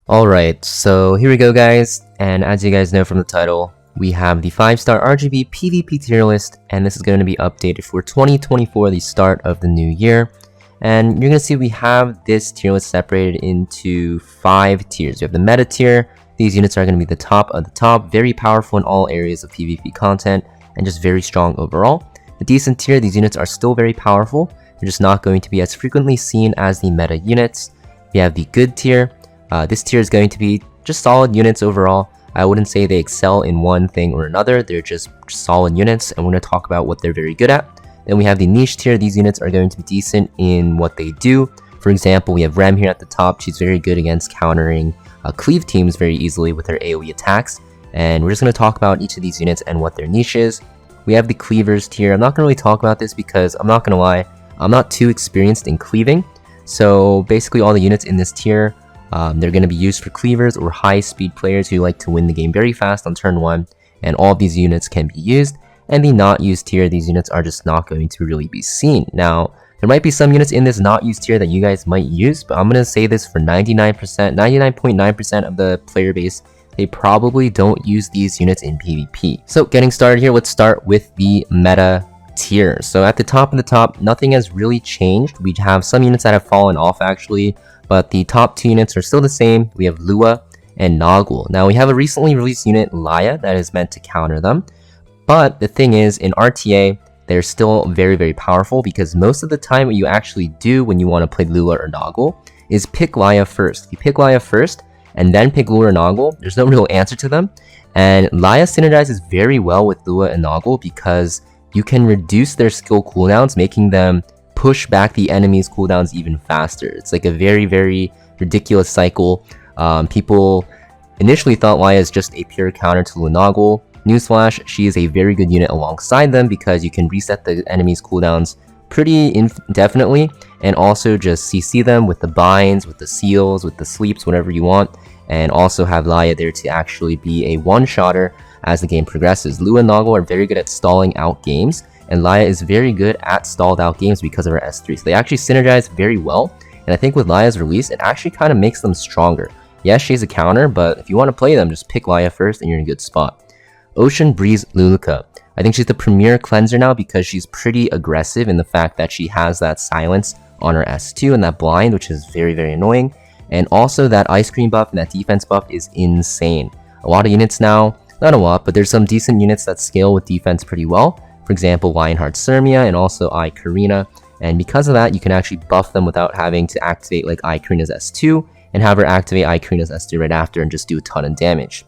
Alright, so here we go guys, and as you guys know from the title, we have the 5-star RGB PvP tier list, and this is going to be updated for 2024, the start of the new year. And you're going to see we have this tier list separated into 5 tiers. We have the meta tier. These units are going to be the top of the top, very powerful in all areas of PvP content, and just very strong overall. The decent tier, these units are still very powerful, they're just not going to be as frequently seen as the meta units. We have the good tier. This tier is going to be just solid units overall. I wouldn't say they excel in one thing or another, they're just solid units, and we're going to talk about what they're very good at. Then we have the niche tier. These units are going to be decent in what they do. For example, we have Rem here at the top. She's very good against countering cleave teams very easily with her AoE attacks, and we're just going to talk about each of these units and what their niche is. We have the cleavers tier. I'm not going to really talk about this because I'm not going to lie, I'm not too experienced in cleaving. So basically all the units in this tier, they're going to be used for cleavers or high speed players who like to win the game very fast on turn 1, and all of these units can be used. And the not used tier, these units are just not going to really be seen. Now, there might be some units in this not used tier that you guys might use, but I'm going to say this for 99.9% of the player base, they probably don't use these units in PvP. So getting started here, let's start with the meta tier. So at the top of the top, nothing has really changed. We have some units that have fallen off actually, but the top 2 units are still the same. We have Lua and Noggle. Now we have a recently released unit, Laya, that is meant to counter them. But the thing is, in RTA, they're still very powerful because most of the time what you actually do when you want to play Lua or Noggle is pick Laya first. If you pick Laya first and then pick Lua or Noggle, there's no real answer to them. And Laya synergizes very well with Lua and Noggle because you can reduce their skill cooldowns, making them push back the enemy's cooldowns even faster. It's like a very ridiculous cycle. People initially thought Laya is just a pure counter to Lua Noggle. Newsflash, she is a very good unit alongside them because you can reset the enemy's cooldowns pretty indefinitely, and also just CC them with the binds, with the seals, with the sleeps, whatever you want, and also have Laya there to actually be a one-shotter as the game progresses. Lua and Noggle are very good at stalling out games, and Laya is very good at stalled out games because of her S3. So they actually synergize very well, and I think with Laya's release, it actually kind of makes them stronger. Yes, she's a counter, but if you want to play them, just pick Laya first and you're in a good spot. Ocean Breeze Luluka. I think she's the premier cleanser now because she's pretty aggressive in the fact that she has that silence on her S2 and that blind, which is very annoying. And also that ice cream buff and that defense buff is insane. A lot of units now, not a lot, but there's some decent units that scale with defense pretty well. For example, Lionheart Sermia and also Karina. And because of that, you can actually buff them without having to activate like Karina's S2 and have her activate Karina's S2 right after and just do a ton of damage.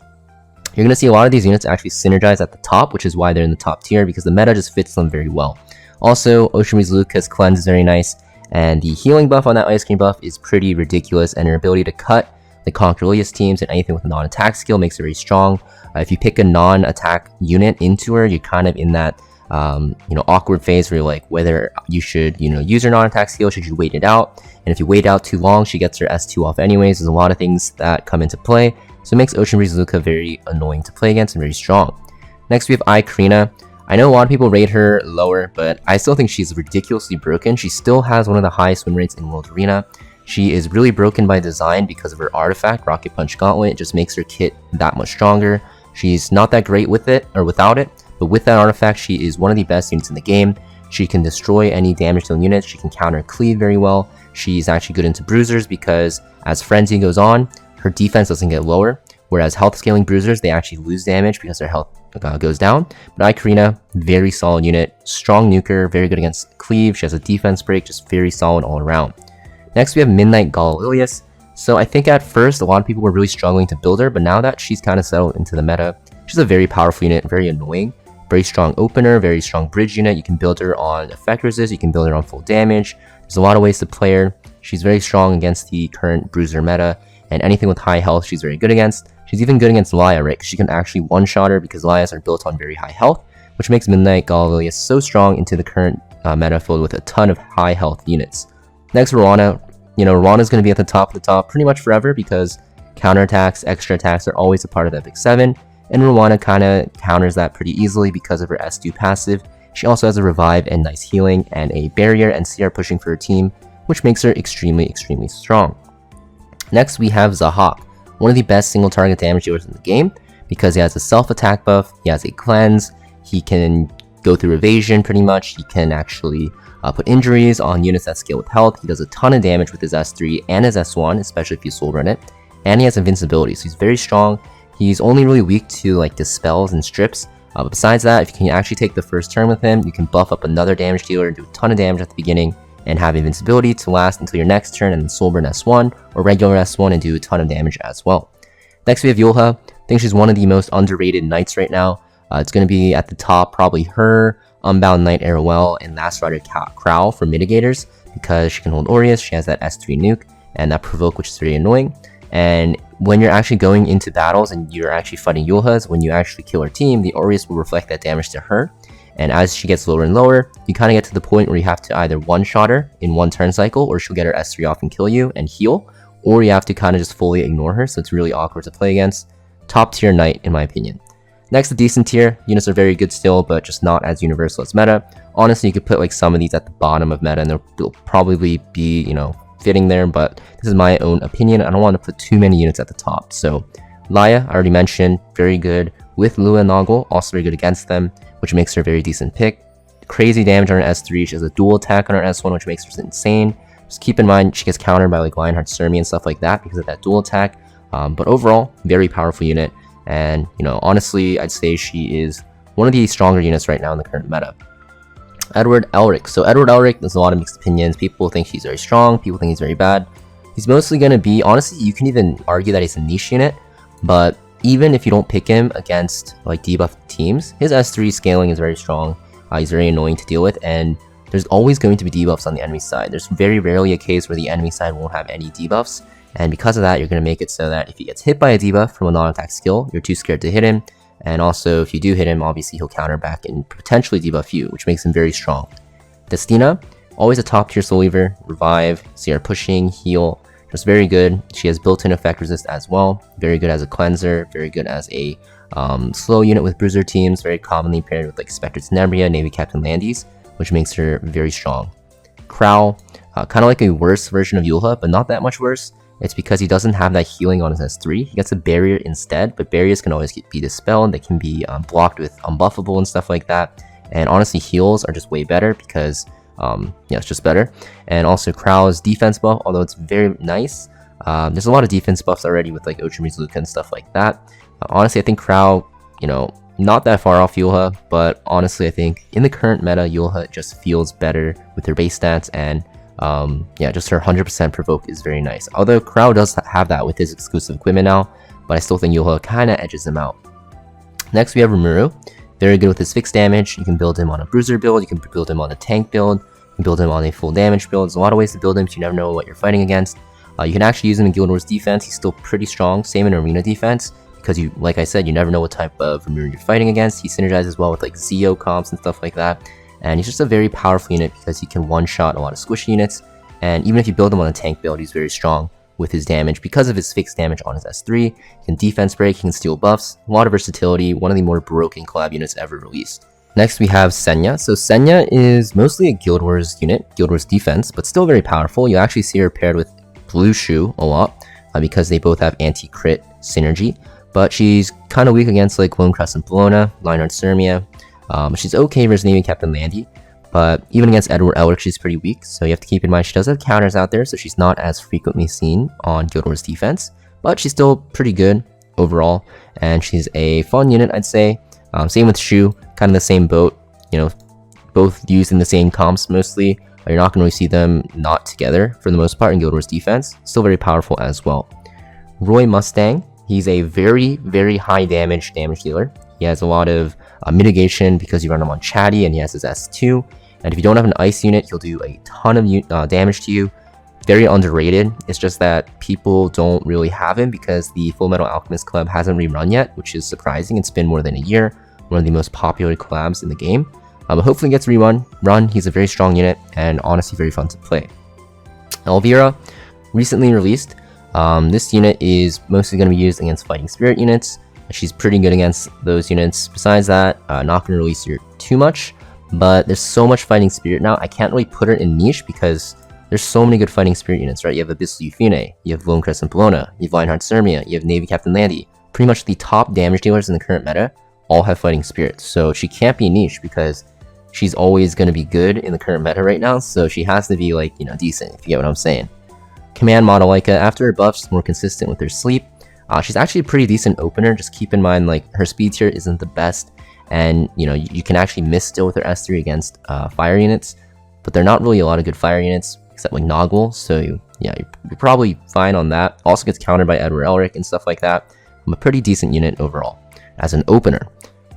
You're going to see a lot of these units actually synergize at the top, which is why they're in the top tier, because the meta just fits them very well. Also, Ocean Breeze Luca's cleanse is very nice, and the healing buff on that ice cream buff is pretty ridiculous, and her ability to cut the Conquer Lilius teams and anything with a non-attack skill makes her very strong. If you pick a non-attack unit into her, you're kind of in that awkward phase where you're like whether you should use her non-attack skill, should you wait it out, and if you wait out too long, she gets her S2 off anyways. There's a lot of things that come into play. So it makes Ocean Breeze Luca very annoying to play against and very strong. Next we have Karina. I know a lot of people rate her lower, but I still think she's ridiculously broken. She still has one of the highest win rates in World Arena. She is really broken by design because of her artifact, Rocket Punch Gauntlet. It just makes her kit that much stronger. She's not that great with it, or without it, but with that artifact, she is one of the best units in the game. She can destroy any damage dealing units. She can counter cleave very well. She's actually good into bruisers because as Frenzy goes on, her defense doesn't get lower, whereas health scaling bruisers, they actually lose damage because their health goes down. But Karina, very solid unit, strong nuker, very good against cleave. She has a defense break, just very solid all around. Next we have Midnight Galilius. So I think at first a lot of people were really struggling to build her, but now that she's kind of settled into the meta, she's a very powerful unit, very annoying, very strong opener, very strong bridge unit. You can build her on effect resist, you can build her on full damage. There's a lot of ways to play her. She's very strong against the current bruiser meta, and anything with high health she's very good against. She's even good against Laya, right? Because she can actually one-shot her because Layas are built on very high health, which makes Midnight Galilius so strong into the current meta filled with a ton of high health units. Next, Rwana. Rwana's going to be at the top of the top pretty much forever because counterattacks, extra attacks are always a part of Epic 7, and Rwana kind of counters that pretty easily because of her S2 passive. She also has a revive and nice healing and a barrier and CR pushing for her team, which makes her extremely strong. Next we have Zahak. one of the best single target damage dealers in the game because he has a self-attack buff, he has a cleanse, he can go through evasion pretty much, he can actually put injuries on units that scale with health, he does a ton of damage with his S3 and his S1, especially if you soul run it, and he has invincibility, so he's very strong. He's only really weak to like dispels and strips, but besides that, if you can actually take the first turn with him, you can buff up another damage dealer and do a ton of damage at the beginning, and have invincibility to last until your next turn, and then soul burn S1 or regular S1 and do a ton of damage as well. Next we have Yulha. I think she's one of the most underrated knights right now. It's going to be at the top, probably her, Unbound Knight Arrowell, and Last Rider Crow for mitigators, because she can hold Aureus, she has that S3 nuke, and that provoke, which is very annoying. And when you're actually going into battles and you're actually fighting Yulhas, when you actually kill her team, the Aureus will reflect that damage to her. And as she gets lower and lower, you kind of get to the point where you have to either one-shot her in one turn cycle, or she'll get her S3 off and kill you and heal, or you have to kind of just fully ignore her, so it's really awkward to play against. Top tier knight, in my opinion. Next, the decent tier. Units are very good still, but just not as universal as meta. Honestly, you could put like some of these at the bottom of meta, and they'll probably be, you know, fitting there, but this is my own opinion. I don't want to put too many units at the top. So, Laia, I already mentioned, very good with Lua and Noggle, also very good against them, which makes her a very decent pick. Crazy damage on her S3, she has a dual attack on her S1, which makes her insane. Just keep in mind, she gets countered by like Lionheart Surmi and stuff like that because of that dual attack. But overall, very powerful unit. And, you know, honestly, I'd say she is one of the stronger units right now in the current meta. Edward Elric. So Edward Elric, there's a lot of mixed opinions. People think he's very strong, people think he's very bad. He's mostly going to be, honestly, you can even argue that he's a niche unit, but even if you don't pick him against like debuff teams, his S3 scaling is very strong. He's very annoying to deal with, and there's always going to be debuffs on the enemy side. There's very rarely a case where the enemy side won't have any debuffs, and because of that, you're going to make it so that if he gets hit by a debuff from a non-attack skill, you're too scared to hit him, and also if you do hit him, obviously he'll counter back and potentially debuff you, which makes him very strong. Destina, always a top tier soul weaver, revive, CR pushing, heal, just very good. She has built-in effect resist as well, very good as a cleanser, very good as a slow unit with bruiser teams, very commonly paired with like Spectre Tenebria, Navy Captain Landis, which makes her very strong. Crow, kind of like a worse version of Yulha, but not that much worse. It's because he doesn't have that healing on his S3. He gets a barrier instead, but barriers can always be dispelled. They can be blocked with unbuffable and stuff like that. And honestly, heals are just way better because, yeah, it's just better. And also Crow's defense buff, although it's very nice, there's a lot of defense buffs already with like Ultramarines Luca and stuff like that. Honestly, I think Crow, you know, not that far off Yulha, but honestly, I think in the current meta, Yulha just feels better with her base stats, and yeah, just her 100% provoke is very nice. Although Crow does have that with his exclusive equipment now, but I still think Yulha kind of edges him out. Next, we have Rimuru. Very good with his fixed damage. You can build him on a bruiser build, you can build him on a tank build, you can build him on a full damage build. There's a lot of ways to build him, so you never know what you're fighting against. You can actually use him in Guild Wars defense. He's still pretty strong. Same in arena defense, because you, like I said, you never know what type of Rimuru you're fighting against. He synergizes well with like Zeo comps and stuff like that. And he's just a very powerful unit because he can one-shot a lot of squishy units. And even if you build him on a tank build, he's very strong with his damage because of his fixed damage on his S3. He can defense break, he can steal buffs, a lot of versatility, one of the more broken collab units ever released. Next we have Senya. So Senya is mostly a Guild Wars unit, Guild Wars defense, but still very powerful. You actually see her paired with Blue Shoe a lot because they both have anti-crit synergy. But she's kind of weak against like Lone Crescent Bologna, Lionheart Surmia. She's okay versus Navy Captain Landy, but even against Edward Elric, she's pretty weak. So you have to keep in mind she does have counters out there, so she's not as frequently seen on Guild Wars defense. But she's still pretty good overall, and she's a fun unit, I'd say. Same with Shu, kind of the same boat. You know, both used in the same comps mostly. You're not going to really see them not together for the most part in Guild Wars defense. Still very powerful as well. Roy Mustang. He's a very, very high damage dealer. He has a lot of mitigation because you run him on Chatty, and he has his S2. And if you don't have an ice unit, he'll do a ton of damage to you. Very underrated. It's just that people don't really have him because the Full Metal Alchemist collab hasn't rerun yet, which is surprising. It's been more than a year. One of the most popular collabs in the game. But hopefully it gets run. He's a very strong unit and honestly very fun to play. Elvira, recently released. This unit is mostly going to be used against fighting spirit units. She's pretty good against those units. Besides that, not going to release her too much, but there's so much fighting spirit now. I can't really put her in niche because There's so many good fighting spirit units, right? You have Abyssal Euphine, you have Lone Crescent Bellona, you have Lionheart Cermia, you have Navy Captain Landy. Pretty much the top damage dealers in the current meta all have fighting spirits, so she can't be niche because she's always going to be good in the current meta right now, so she has to be, like, you know, decent, if you get what I'm saying. Command Modelica, after her buff, she's more consistent with her sleep. She's actually a pretty decent opener. Just keep in mind, like, her speed tier isn't the best, and, you know, you can actually miss still with her S3 against fire units, but they're not really a lot of good fire units, except like Noggle, so yeah, you're probably fine on that. Also gets countered by Edward Elric and stuff like that. I'm a pretty decent unit overall as an opener.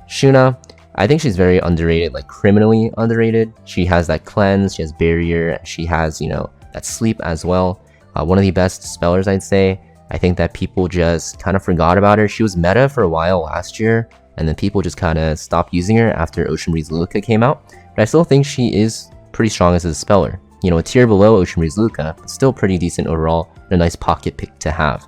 Shuna, I think she's very underrated, like criminally underrated. She has that cleanse, she has barrier, she has, you know, that sleep as well. One of the best spellers, I'd say. I think that people just kind of forgot about her. She was meta for a while last year, and then people just kind of stopped using her after Ocean Breeze Luca came out. But I still think she is pretty strong as a speller. You know, a tier below Ocean Breeze Luca, but still pretty decent overall, and a nice pocket pick to have.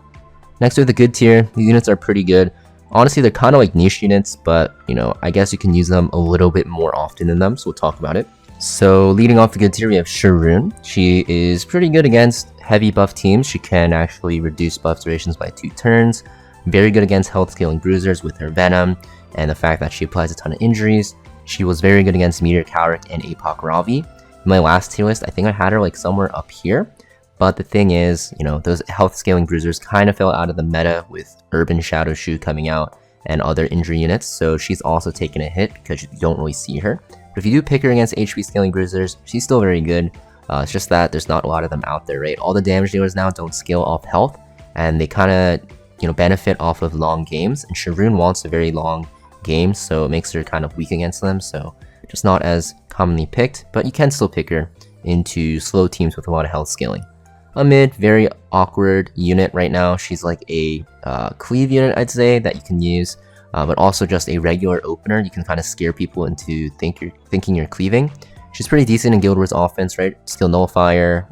Next, we have the good tier. These units are pretty good. Honestly, they're kind of like niche units, but, you know, I guess you can use them a little bit more often than them, so we'll talk about it. So, leading off the good tier, we have Sharoon. She is pretty good against heavy buff teams. She can actually reduce buff durations by 2 turns. Very good against health scaling bruisers with her Venom, and the fact that she applies a ton of injuries. She was very good against Meteor Calric and Apoc Ravi. In my last tier list, I think I had her like somewhere up here. But the thing is, you know, those health scaling bruisers kind of fell out of the meta with Urban Shadow Shoe coming out and other injury units, so she's also taken a hit because you don't really see her. But if you do pick her against HP scaling bruisers, she's still very good. It's just that there's not a lot of them out there, right? All the damage dealers now don't scale off health, and they kind of, you know, benefit off of long games. And Sharoon wants a very long game, so it makes her kind of weak against them. So just not as commonly picked, but you can still pick her into slow teams with a lot of health scaling. A mid, very awkward unit right now. She's like a cleave unit, I'd say, that you can use, but also just a regular opener. You can kind of scare people into thinking you're cleaving. She's pretty decent in Guild Wars offense, right? Skill Nullifier,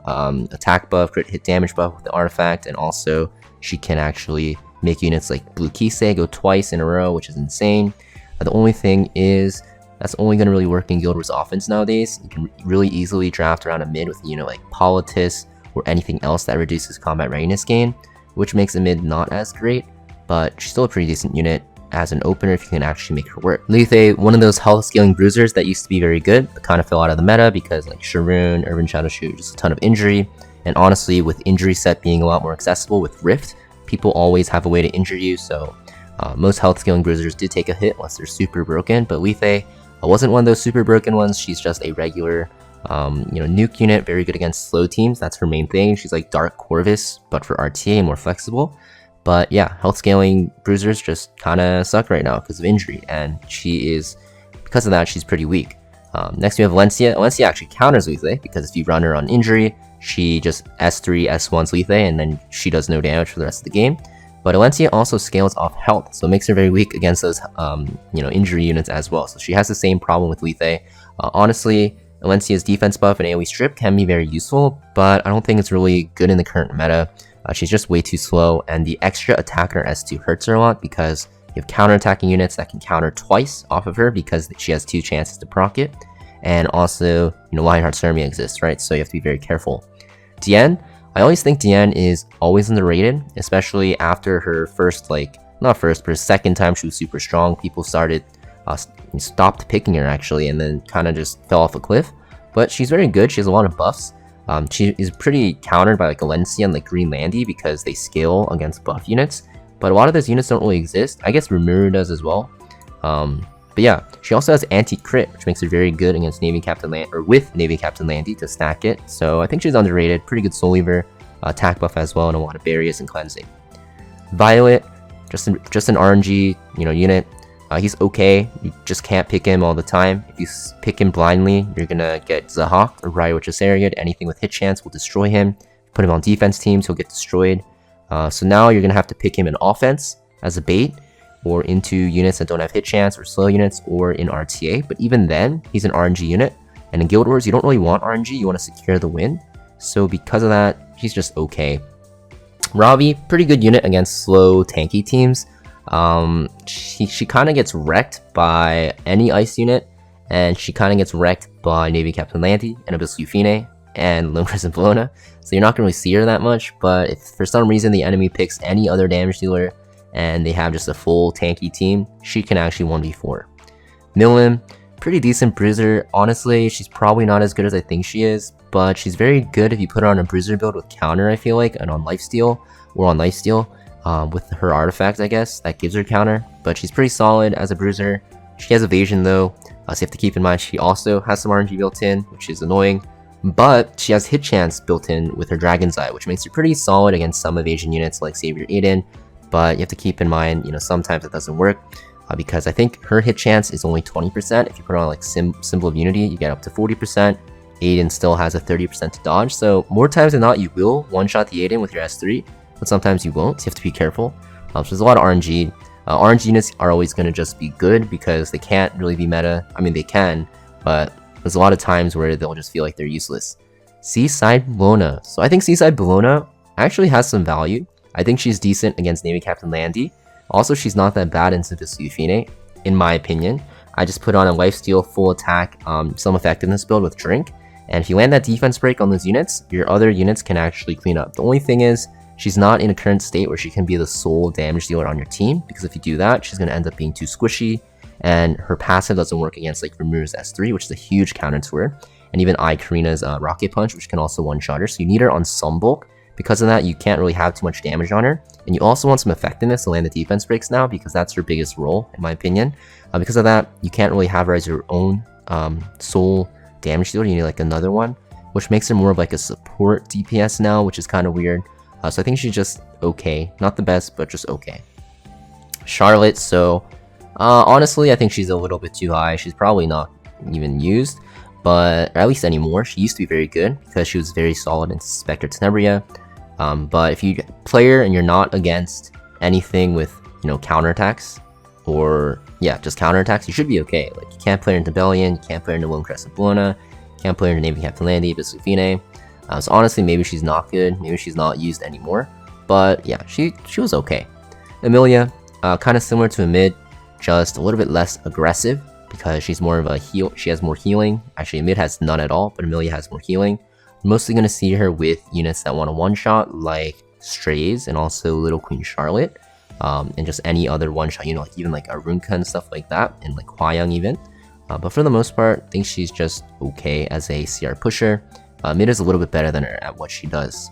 attack buff, crit hit damage buff with the artifact, and also she can actually make units like Blue Kisei go twice in a row, which is insane. The only thing is, that's only going to really work in Guild Wars offense nowadays. You can really easily draft around a mid with a unit like Politis or anything else that reduces combat readiness gain, which makes a mid not as great, but she's still a pretty decent unit as an opener if you can actually make her work. Lethe, one of those health scaling bruisers that used to be very good, but kind of fell out of the meta because like Sharoon, Urban Shadow Shoe, just a ton of injury. And honestly, with injury set being a lot more accessible with Rift, people always have a way to injure you, so most health scaling bruisers did take a hit unless they're super broken, but Lethe wasn't one of those super broken ones. She's just a regular you know, nuke unit, very good against slow teams. That's her main thing. She's like Dark Corvus, but for RTA and more flexible. But yeah, health scaling bruisers just kind of suck right now because of injury, and because of that, she's pretty weak. Next we have Valencia. Valencia actually counters Lethe because if you run her on injury, she just S3, S1s Lethe, and then she does no damage for the rest of the game. But Valencia also scales off health, so it makes her very weak against those you know, injury units as well. So she has the same problem with Lethe. Honestly, Valencia's defense buff and AoE strip can be very useful, but I don't think it's really good in the current meta. She's just way too slow, and the extra attack on her S2 hurts her a lot because you have counter-attacking units that can counter twice off of her because she has 2 chances to proc it. And also, you know, Lionheart Cermia exists, right? So you have to be very careful. Diane, I always think Diane is always underrated, especially after her first, like, not first, but her second time she was super strong. People stopped picking her actually, and then kind of just fell off a cliff. But she's very good. She has a lot of buffs. She is pretty countered by like Valencia and like Green Landy because they scale against buff units. But a lot of those units don't really exist. I guess Rimuru does as well. But yeah, she also has anti-crit, which makes her very good against Navy Captain with Navy Captain Landy to stack it. So I think she's underrated. Pretty good Soul Lever, attack buff as well, and a lot of barriers and cleansing. Violet, just an RNG, you know, unit. He's okay. You just can't pick him all the time. If you pick him blindly, you're gonna get Zahak or Ryo Chasariad. Anything with hit chance will destroy him. Put him on defense teams, he'll get destroyed. So now you're gonna have to pick him in offense as a bait, or into units that don't have hit chance, or slow units, or in RTA. But even then, he's an RNG unit. And in Guild Wars, you don't really want RNG. You want to secure the win. So because of that, he's just okay. Ravi, pretty good unit against slow, tanky teams. She kind of gets wrecked by any ice unit, and she kind of gets wrecked by Navy Captain Landy and Abyssal Euphine. and Lone Crescent Bologna, so you're not gonna really see her that much. But if for some reason the enemy picks any other damage dealer and they have just a full tanky team, she can actually 1v4. Millim, pretty decent bruiser. Honestly, she's probably not as good as I think she is, but she's very good if you put her on a bruiser build with counter, I feel like, and on lifesteal, or on lifesteal, with her artifact, I guess, that gives her counter. But she's pretty solid as a bruiser. She has evasion though, so you have to keep in mind she also has some RNG built in, which is annoying. But she has hit chance built in with her Dragon's Eye, which makes her pretty solid against some evasion units like Savior Aiden. But you have to keep in mind, sometimes it doesn't work. Because I think her hit chance is only 20%. If you put on like Symbol of Unity, you get up to 40%. Aiden still has a 30% to dodge, so more times than not you will one-shot the Aiden with your S3, but sometimes you won't, so you have to be careful. So there's a lot of RNG. RNG units are always going to just be good because they can't really be meta. I mean, they can, but there's a lot of times where they'll just feel like they're useless. Seaside Bologna. So I think Seaside Bologna actually has some value. I think she's decent against Navy Captain Landy. Also, she's not that bad in Simplicity Fine, in my opinion. I just put on a lifesteal, full attack, some effectiveness build with Drink, and if you land that defense break on those units, your other units can actually clean up. The only thing is, she's not in a current state where she can be the sole damage dealer on your team, because if you do that, she's going to end up being too squishy, and her passive doesn't work against like Remuru's S3, which is a huge counter to her, and even Karina's Rocket Punch, which can also one-shot her, so you need her on some bulk. Because of that, you can't really have too much damage on her, and you also want some effectiveness to land the defense breaks now, because that's her biggest role, in my opinion. Because of that, you can't really have her as your own sole damage dealer. You need like another one, which makes her more of like a support DPS now, which is kind of weird. So I think she's just okay, not the best, but just okay. Charlotte, so honestly, I think she's a little bit too high. She's probably not even used, but or at least anymore. She used to be very good because she was very solid in Spectre Tenebria. But if you play her and you're not against anything with, counterattacks, or yeah, just counterattacks, you should be okay. Like, you can't play her into Bellion, you can't play her into Lone Crescent Bologna, you can't play her into Navy Captain Landy, Bisufine. So honestly, maybe she's not good, maybe she's not used anymore. But yeah, she was okay. Emilia, kind of similar to a mid, just a little bit less aggressive because she's more of a heal. She has more healing. Actually, mid has none at all, but Emilia has more healing. Mostly going to see her with units that want a one-shot, like Strays and also Little Queen Charlotte, and just any other one-shot, like even like Arunka and stuff like that, and like Hwayoung even. But for the most part, I think she's just okay as a CR pusher. Mid is a little bit better than her at what she does.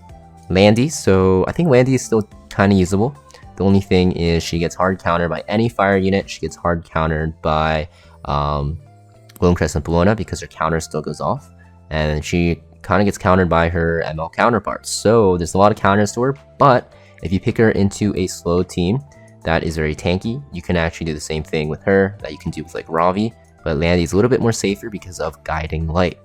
Landy, so I think Landy is still kind of usable. The only thing is she gets hard countered by any fire unit. She gets hard countered by Lone Crescent Bologna because her counter still goes off, and she kind of gets countered by her ML counterparts. So there's a lot of counters to her, but if you pick her into a slow team that is very tanky, you can actually do the same thing with her that you can do with like Ravi, but Landy's a little bit more safer because of Guiding Light.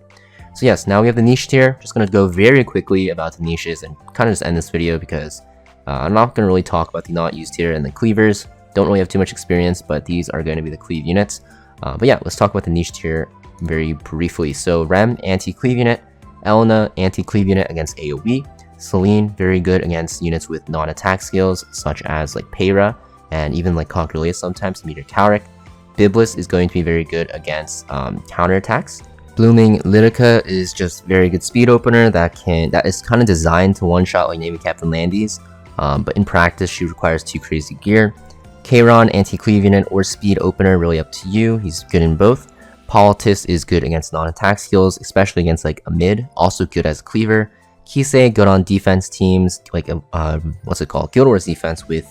So yes, now we have the niche tier. Just going to go very quickly about the niches and kind of just end this video because I'm not going to really talk about the not used tier and the cleavers. Don't really have too much experience, but these are going to be the cleave units. But yeah, let's talk about the niche tier very briefly. So Rem, anti-cleave unit. Elena, anti-cleave unit against AoE. Celine, very good against units with non-attack skills, such as like Peyra, and even like Cochrylea sometimes to meet her Cowric. Biblis is going to be very good against counterattacks. Blooming Lytica is just very good speed opener that is kind of designed to one-shot like Navy Captain Landy's, but in practice she requires 2 crazy gear. Kayron, anti-cleave unit or speed opener, really up to you. He's good in both. Politis is good against non-attack skills, especially against like a mid, also good as a cleaver. Kisei, good on defense teams, like Guild Wars defense with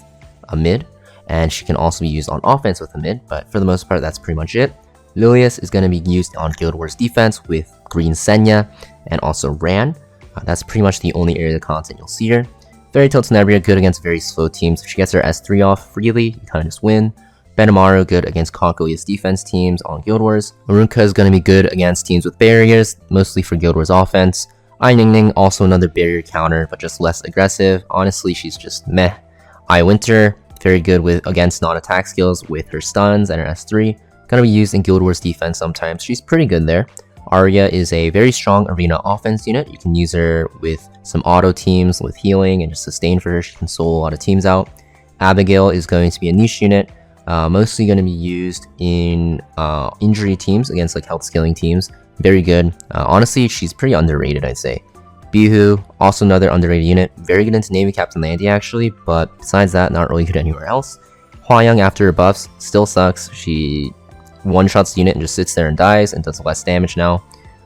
a mid, and she can also be used on offense with a mid, but for the most part, that's pretty much it. Lilius is going to be used on Guild Wars defense with Green Senya and also Ran. That's pretty much the only area of the content you'll see her. Fairy Tail Tenebria, good against very slow teams. If she gets her S3 off freely, you kind of just win. Benamaru, good against Cochrylea defense teams on Guild Wars. Arunka is going to be good against teams with barriers, mostly for Guild Wars offense. Ningning, also another barrier counter, but just less aggressive. Honestly, she's just meh. Winter, very good against non-attack skills with her stuns and her S3. Gonna be used in Guild Wars defense sometimes. She's pretty good there. Arya is a very strong arena offense unit. You can use her with some auto teams with healing and just sustain for her. She can solo a lot of teams out. Abigail is going to be a niche unit. Mostly going to be used in injury teams against like health scaling teams. Very good. Honestly, she's pretty underrated, I'd say. Bihu, also another underrated unit. Very good into Navy Captain Landy actually, but besides that, not really good anywhere else. Hwa-Young after her buffs still sucks. She one-shots the unit and just sits there and dies and does less damage now.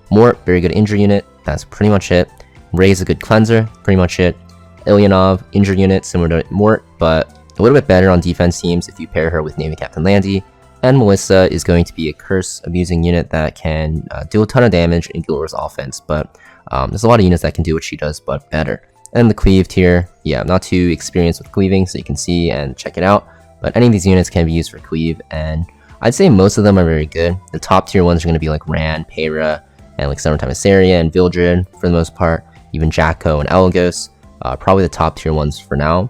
Mort, very good injury unit. That's pretty much it. Ray's a good cleanser. Pretty much it. Ilyanov, injured unit, similar to Mort, but a little bit better on defense teams if you pair her with Navy Captain Landy. And Melissa is going to be a curse abusing unit that can do a ton of damage in Guild Wars offense, but there's a lot of units that can do what she does, but better. And the cleaved here, yeah, I'm not too experienced with cleaving, so you can see and check it out, but any of these units can be used for cleave, and I'd say most of them are very good. The top tier ones are going to be like Ran, Peyra, and like Summertime Assyria and Vildred for the most part, even Jacko and Elagos, probably the top tier ones for now.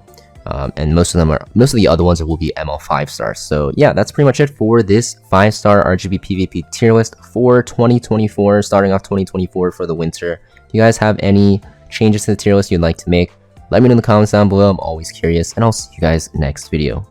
And most of the other ones will be ML 5-star. So yeah, that's pretty much it for this 5-star RGB PvP tier list for 2024, starting off 2024 for the winter. If you guys have any changes to the tier list you'd like to make, let me know in the comments down below. I'm always curious, and I'll see you guys next video.